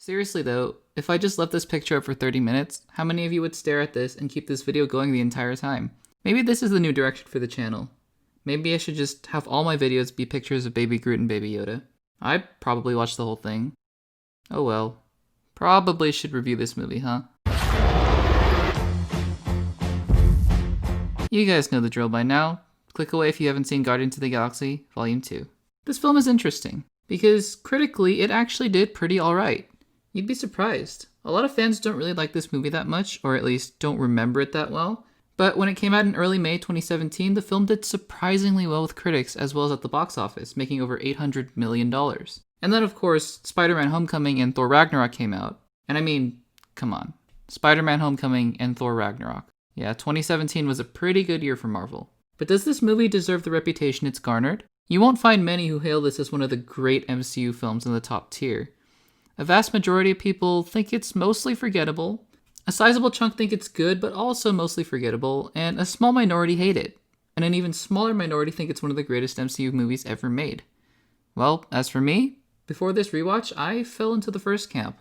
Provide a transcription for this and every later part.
Seriously though, if I just left this picture up for 30 minutes, how many of you would stare at this and keep this video going the entire time? Maybe this is the new direction for the channel. Maybe I should just have all my videos be pictures of Baby Groot and Baby Yoda. I'd probably watch the whole thing. Oh well. Probably should review this movie, huh? You guys know the drill by now. Click away if you haven't seen Guardians of the Galaxy Volume 2. This film is interesting, because critically it actually did pretty alright. You'd be surprised. A lot of fans don't really like this movie that much, or at least don't remember it that well. But when it came out in early May 2017, the film did surprisingly well with critics as well as at the box office, making over $800 million. And then of course, Spider-Man Homecoming and Thor Ragnarok came out. And I mean, come on. Spider-Man Homecoming and Thor Ragnarok. Yeah, 2017 was a pretty good year for Marvel. But does this movie deserve the reputation it's garnered? You won't find many who hail this as one of the great MCU films in the top tier. A vast majority of people think it's mostly forgettable, a sizable chunk think it's good but also mostly forgettable, and a small minority hate it, and an even smaller minority think it's one of the greatest MCU movies ever made. Well, as for me, before this rewatch, I fell into the first camp.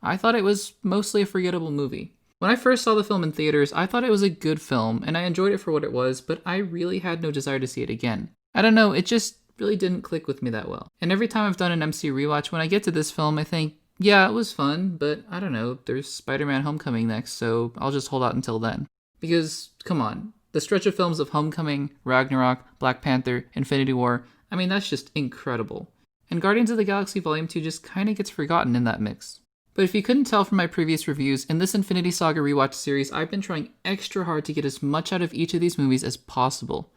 I thought it was mostly a forgettable movie. When I first saw the film in theaters, I thought it was a good film, and I enjoyed it for what it was, but I really had no desire to see it again. I don't know, it just really didn't click with me that well. And every time I've done an MCU rewatch, when I get to this film, I think, yeah, it was fun, but I don't know, there's Spider-Man Homecoming next, so I'll just hold out until then. Because, come on, the stretch of films of Homecoming, Ragnarok, Black Panther, Infinity War, I mean, that's just incredible. And Guardians of the Galaxy Volume 2 just kinda gets forgotten in that mix. But if you couldn't tell from my previous reviews, in this Infinity Saga Rewatch series, I've been trying extra hard to get as much out of each of these movies as possible.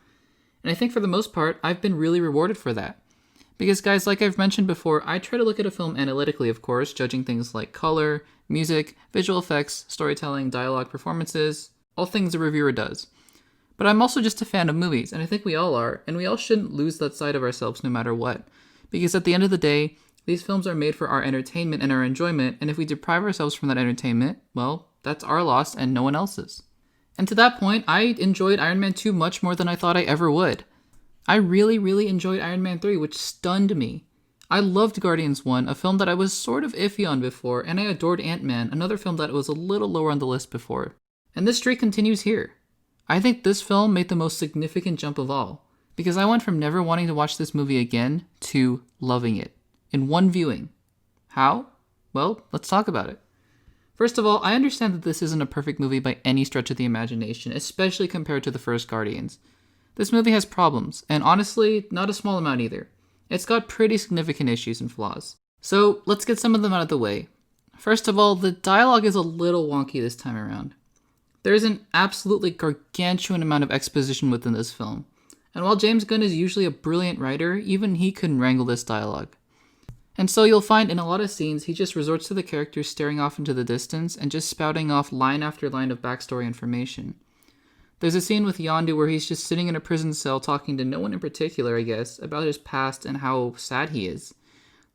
And I think for the most part, I've been really rewarded for that. Because guys, like I've mentioned before, I try to look at a film analytically, of course, judging things like color, music, visual effects, storytelling, dialogue, performances, all things a reviewer does. But I'm also just a fan of movies, and I think we all are, and we all shouldn't lose that side of ourselves no matter what. Because at the end of the day, these films are made for our entertainment and our enjoyment, and if we deprive ourselves from that entertainment, well, that's our loss and no one else's. And to that point, I enjoyed Iron Man 2 much more than I thought I ever would. I really enjoyed Iron Man 3, which stunned me. I loved Guardians 1, a film that I was sort of iffy on before, and I adored Ant-Man, another film that was a little lower on the list before. And this streak continues here. I think this film made the most significant jump of all, because I went from never wanting to watch this movie again to loving it, in one viewing. How? Well, let's talk about it. First of all, I understand that this isn't a perfect movie by any stretch of the imagination, especially compared to the first Guardians. This movie has problems, and honestly, not a small amount either. It's got pretty significant issues and flaws. So, let's get some of them out of the way. First of all, the dialogue is a little wonky this time around. There is an absolutely gargantuan amount of exposition within this film. And while James Gunn is usually a brilliant writer, even he couldn't wrangle this dialogue. And so you'll find in a lot of scenes, he just resorts to the characters staring off into the distance and just spouting off line after line of backstory information. There's a scene with Yondu where he's just sitting in a prison cell talking to no one in particular, I guess, about his past and how sad he is.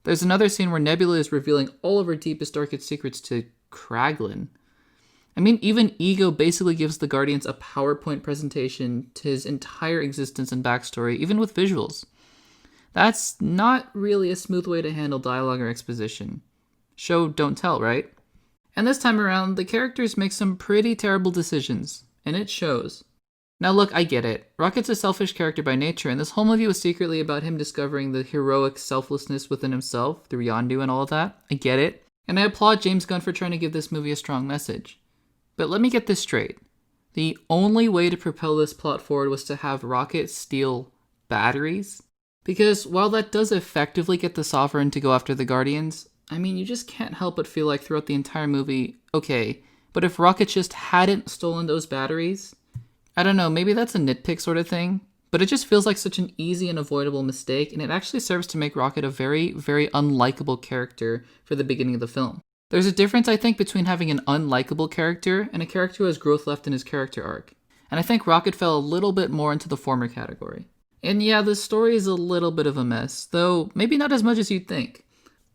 There's another scene where Nebula is revealing all of her deepest, darkest secrets to Kraglin. I mean, even Ego basically gives the Guardians a PowerPoint presentation to his entire existence and backstory, even with visuals. That's not really a smooth way to handle dialogue or exposition. Show, don't tell, right? And this time around, the characters make some pretty terrible decisions. And it shows. Now look, I get it. Rocket's a selfish character by nature, and this whole movie was secretly about him discovering the heroic selflessness within himself through Yondu and all of that. I get it. And I applaud James Gunn for trying to give this movie a strong message. But let me get this straight. The only way to propel this plot forward was to have Rocket steal batteries? Because while that does effectively get the Sovereign to go after the Guardians, I mean, you just can't help but feel like throughout the entire movie, okay, but if Rocket just hadn't stolen those batteries, I don't know, maybe that's a nitpick sort of thing, but it just feels like such an easy and avoidable mistake, and it actually serves to make Rocket a very unlikable character for the beginning of the film. There's a difference, I think, between having an unlikable character and a character who has growth left in his character arc, and I think Rocket fell a little bit more into the former category. And yeah, the story is a little bit of a mess, though maybe not as much as you'd think.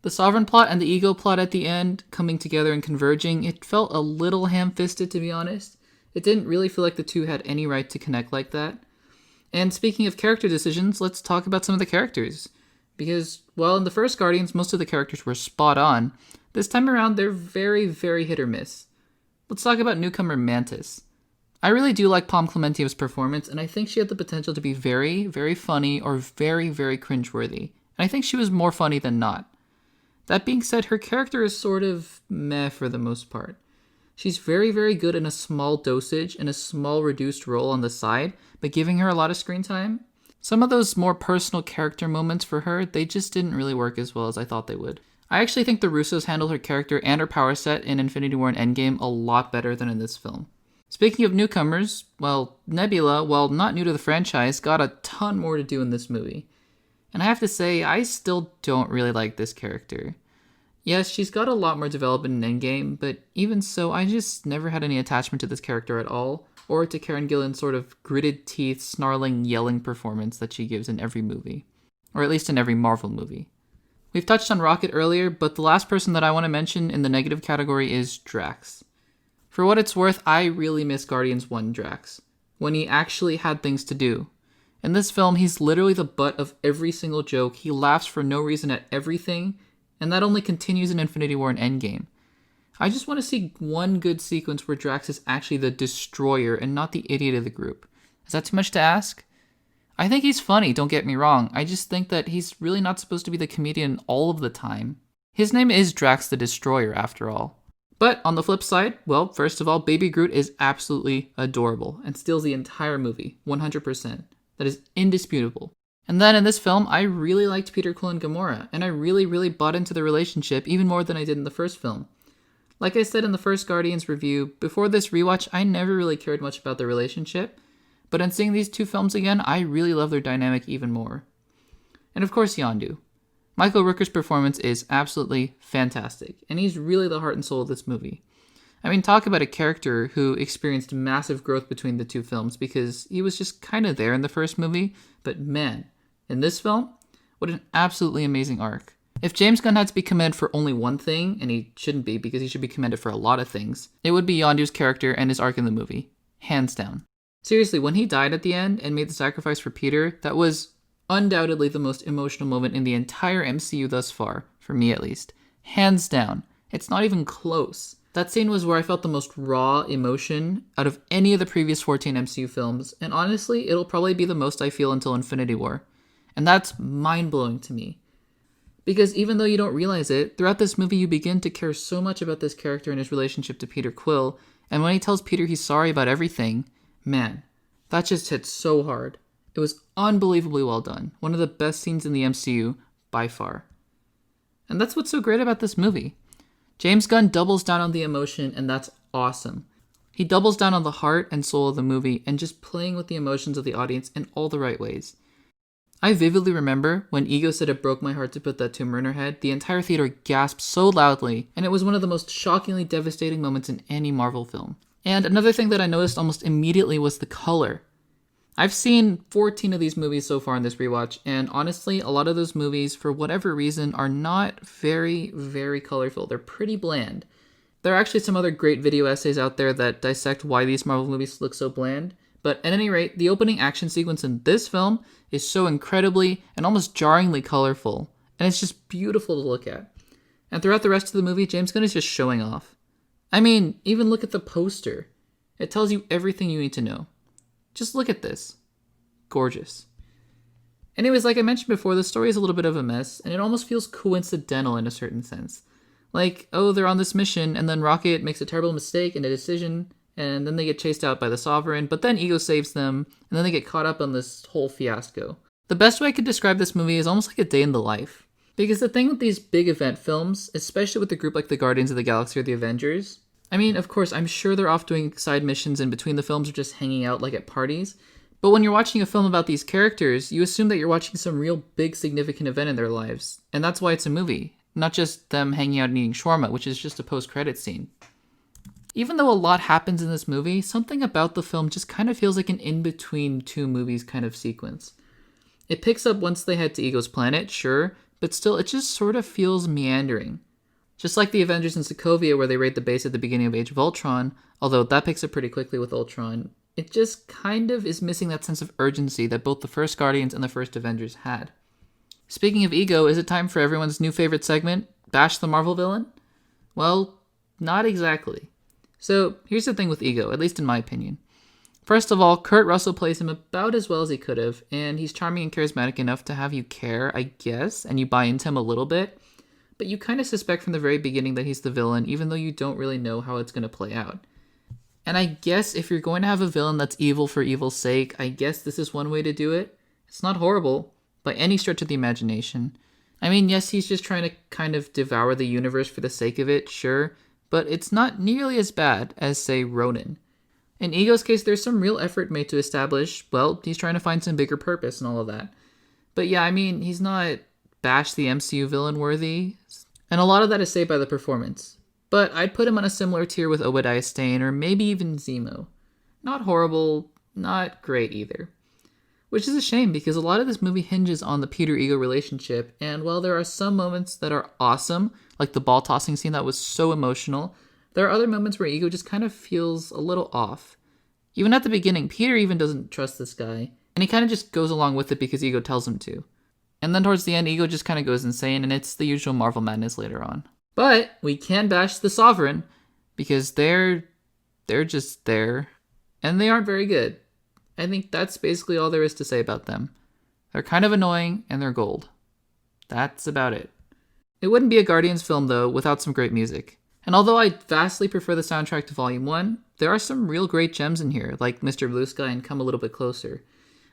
The Sovereign plot and the Ego plot at the end, coming together and converging, it felt a little ham-fisted, to be honest. It didn't really feel like the two had any right to connect like that. And speaking of character decisions, let's talk about some of the characters. Because, well, in the first Guardians, most of the characters were spot on, This time around, they're very, very hit or miss. Let's talk about newcomer Mantis. I really do like Pom Clementiev's performance, and I think she had the potential to be very, very funny or very, very cringeworthy. And I think she was more funny than not. That being said, her character is sort of meh for the most part. She's very, very good in a small dosage and a small reduced role on the side, but giving her a lot of screen time. Some of those more personal character moments for her, they just didn't really work as well as I thought they would. I actually think the Russos handled her character and her power set in Infinity War and Endgame a lot better than in this film. Speaking of newcomers, well, Nebula, while not new to the franchise, got a ton more to do in this movie. And I have to say, I still don't really like this character. Yes, she's got a lot more development in Endgame, but even so, I just never had any attachment to this character at all, or to Karen Gillan's sort of gritted teeth, snarling, yelling performance that she gives in every movie. Or at least in every Marvel movie. We've touched on Rocket earlier, but the last person that I want to mention in the negative category is Drax. For what it's worth, I really miss Guardians 1 Drax, when he actually had things to do. In this film, he's literally the butt of every single joke, he laughs for no reason at everything, and that only continues in Infinity War and Endgame. I just want to see one good sequence where Drax is actually the destroyer and not the idiot of the group. Is that too much to ask? I think he's funny, don't get me wrong, I just think that he's really not supposed to be the comedian all of the time. His name is Drax the Destroyer, after all. But on the flip side, well, first of all, Baby Groot is absolutely adorable and steals the entire movie, 100%. That is indisputable. And then in this film, I really liked Peter Quill and Gamora, and I really, really bought into the relationship even more than I did in the first film. Like I said in the first Guardians review, before this rewatch, I never really cared much about the relationship, but in seeing these two films again, I really love their dynamic even more. And of course, Yondu. Michael Rooker's performance is absolutely fantastic, and he's really the heart and soul of this movie. I mean, talk about a character who experienced massive growth between the two films because he was just kind of there in the first movie, but man, in this film, what an absolutely amazing arc. If James Gunn had to be commended for only one thing, and he shouldn't be because he should be commended for a lot of things, it would be Yondu's character and his arc in the movie. Hands down. Seriously, when he died at the end and made the sacrifice for Peter, that was undoubtedly the most emotional moment in the entire MCU thus far, for me at least. Hands down. It's not even close. That scene was where I felt the most raw emotion out of any of the previous 14 MCU films, and honestly, it'll probably be the most I feel until Infinity War. And that's mind-blowing to me. Because even though you don't realize it, throughout this movie you begin to care so much about this character and his relationship to Peter Quill, and when he tells Peter he's sorry about everything, man, that just hit so hard. It was unbelievably well done. One of the best scenes in the MCU, by far. And that's what's so great about this movie. James Gunn doubles down on the emotion, and that's awesome. He doubles down on the heart and soul of the movie, and just playing with the emotions of the audience in all the right ways. I vividly remember when Ego said it broke my heart to put that tumor in her head, the entire theater gasped so loudly, and it was one of the most shockingly devastating moments in any Marvel film. And another thing that I noticed almost immediately was the color. I've seen 14 of these movies so far in this rewatch, and honestly, a lot of those movies, for whatever reason, are not very, very colorful. They're pretty bland. There are actually some other great video essays out there that dissect why these Marvel movies look so bland, but at any rate, the opening action sequence in this film is so incredibly and almost jarringly colorful, and it's just beautiful to look at. And throughout the rest of the movie, James Gunn is just showing off. I mean, even look at the poster. It tells you everything you need to know. Just look at this. Gorgeous. Anyways, like I mentioned before, the story is a little bit of a mess, and it almost feels coincidental in a certain sense. Like, oh, they're on this mission, and then Rocket makes a terrible mistake and a decision, and then they get chased out by the Sovereign, but then Ego saves them, and then they get caught up on this whole fiasco. The best way I could describe this movie is almost like a day in the life. Because the thing with these big event films, especially with a group like the Guardians of the Galaxy or the Avengers, I mean, of course, I'm sure they're off doing side missions in between the films or just hanging out like at parties. But when you're watching a film about these characters, you assume that you're watching some real big significant event in their lives. And that's why it's a movie, not just them hanging out and eating shawarma, which is just a post-credit scene. Even though a lot happens in this movie, something about the film just kind of feels like an in-between two movies kind of sequence. It picks up once they head to Ego's planet, sure, but still it just sort of feels meandering. Just like the Avengers in Sokovia where they raid the base at the beginning of Age of Ultron, although that picks up pretty quickly with Ultron, it just kind of is missing that sense of urgency that both the first Guardians and the first Avengers had. Speaking of Ego, is it time for everyone's new favorite segment, Bash the Marvel Villain? Well, not exactly. So here's the thing with Ego, at least in my opinion. First of all, Kurt Russell plays him about as well as he could have, and he's charming and charismatic enough to have you care, I guess, and you buy into him a little bit. But you kind of suspect from the very beginning that he's the villain, even though you don't really know how it's going to play out. And I guess if you're going to have a villain that's evil for evil's sake, I guess this is one way to do it. It's not horrible, by any stretch of the imagination. I mean, yes, he's just trying to kind of devour the universe for the sake of it, sure, but it's not nearly as bad as, say, Ronin. In Ego's case, there's some real effort made to establish, well, he's trying to find some bigger purpose and all of that. But yeah, I mean, he's not Bash the MCU villain worthy, and a lot of that is saved by the performance. But I'd put him on a similar tier with Obadiah Stane, or maybe even Zemo. Not horrible, not great either. Which is a shame, because a lot of this movie hinges on the Peter-Ego relationship, and while there are some moments that are awesome, like the ball tossing scene that was so emotional, there are other moments where Ego just kind of feels a little off. Even at the beginning, Peter even doesn't trust this guy, and he kind of just goes along with it because Ego tells him to. And then towards the end, Ego just kind of goes insane, and it's the usual Marvel madness later on. But we can bash the Sovereign, because they're just there, and they aren't very good. I think that's basically all there is to say about them. They're kind of annoying, and they're gold. That's about it. It wouldn't be a Guardians film, though, without some great music. And although I vastly prefer the soundtrack to Volume 1, there are some real great gems in here, like Mr. Blue Sky and Come a Little Bit Closer.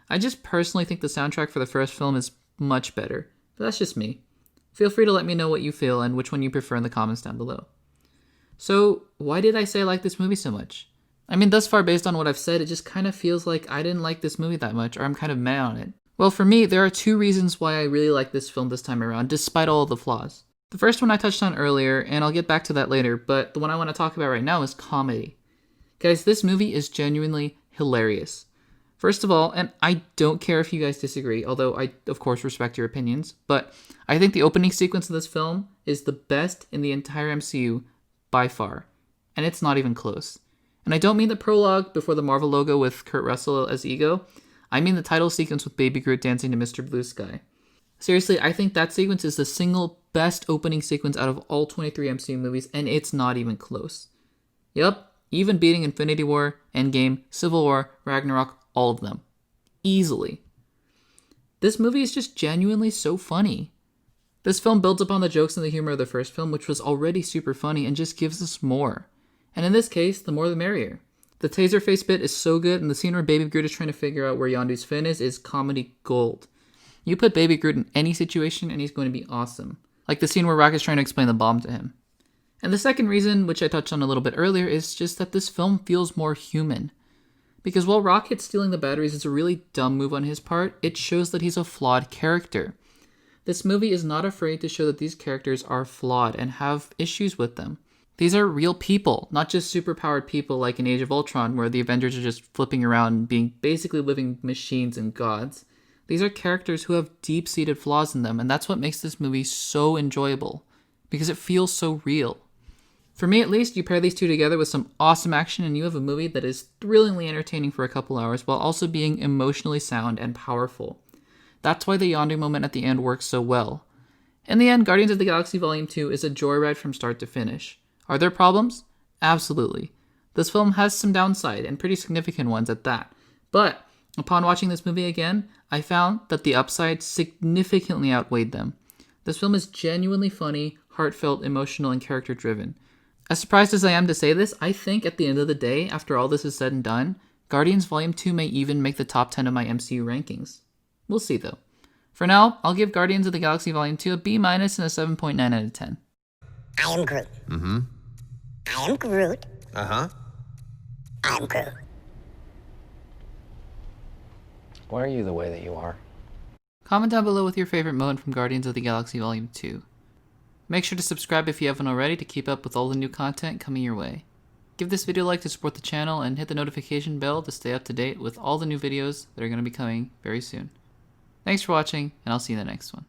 I just personally think the soundtrack for the first film is much better, but that's just me. Feel free to let me know what you feel and which one you prefer in the comments down below. So, why did I say I like this movie so much? I mean, thus far, based on what I've said, it just kind of feels like I didn't like this movie that much, or I'm kind of mad on it. Well, for me, there are two reasons why I really like this film this time around, despite all of the flaws. The first one I touched on earlier, and I'll get back to that later, but the one I want to talk about right now is comedy. Guys, this movie is genuinely hilarious. First of all, and I don't care if you guys disagree, although I, of course, respect your opinions, but I think the opening sequence of this film is the best in the entire MCU by far, and it's not even close. And I don't mean the prologue before the Marvel logo with Kurt Russell as Ego, I mean the title sequence with Baby Groot dancing to Mr. Blue Sky. Seriously, I think that sequence is the single best opening sequence out of all 23 MCU movies, and it's not even close. Yup, even beating Infinity War, Endgame, Civil War, Ragnarok, all of them. Easily. This movie is just genuinely so funny. This film builds upon the jokes and the humor of the first film, which was already super funny, and just gives us more. And in this case, the more the merrier. The Taserface bit is so good, and the scene where Baby Groot is trying to figure out where Yondu's fin is comedy gold. You put Baby Groot in any situation, and he's going to be awesome. Like the scene where Rocket's trying to explain the bomb to him. And the second reason, which I touched on a little bit earlier, is just that this film feels more human. Because while Rocket stealing the batteries is a really dumb move on his part, it shows that he's a flawed character. This movie is not afraid to show that these characters are flawed and have issues with them. These are real people, not just superpowered people like in Age of Ultron, where the Avengers are just flipping around and being basically living machines and gods. These are characters who have deep-seated flaws in them, and that's what makes this movie so enjoyable, because it feels so real. For me at least, you pair these two together with some awesome action and you have a movie that is thrillingly entertaining for a couple hours while also being emotionally sound and powerful. That's why the Yondu moment at the end works so well. In the end, Guardians of the Galaxy Volume 2 is a joyride from start to finish. Are there problems? Absolutely. This film has some downside, and pretty significant ones at that. But upon watching this movie again, I found that the upside significantly outweighed them. This film is genuinely funny, heartfelt, emotional, and character-driven. As surprised as I am to say this, I think at the end of the day, after all this is said and done, Guardians Volume 2 may even make the top 10 of my MCU rankings. We'll see though. For now, I'll give Guardians of the Galaxy Volume 2 a B- and a 7.9 out of 10. I am Groot. Mm-hmm. I am Groot. Uh-huh. I am Groot. Why are you the way that you are? Comment down below with your favorite moment from Guardians of the Galaxy Volume 2. Make sure to subscribe if you haven't already to keep up with all the new content coming your way. Give this video a like to support the channel and hit the notification bell to stay up to date with all the new videos that are going to be coming very soon. Thanks for watching, and I'll see you in the next one.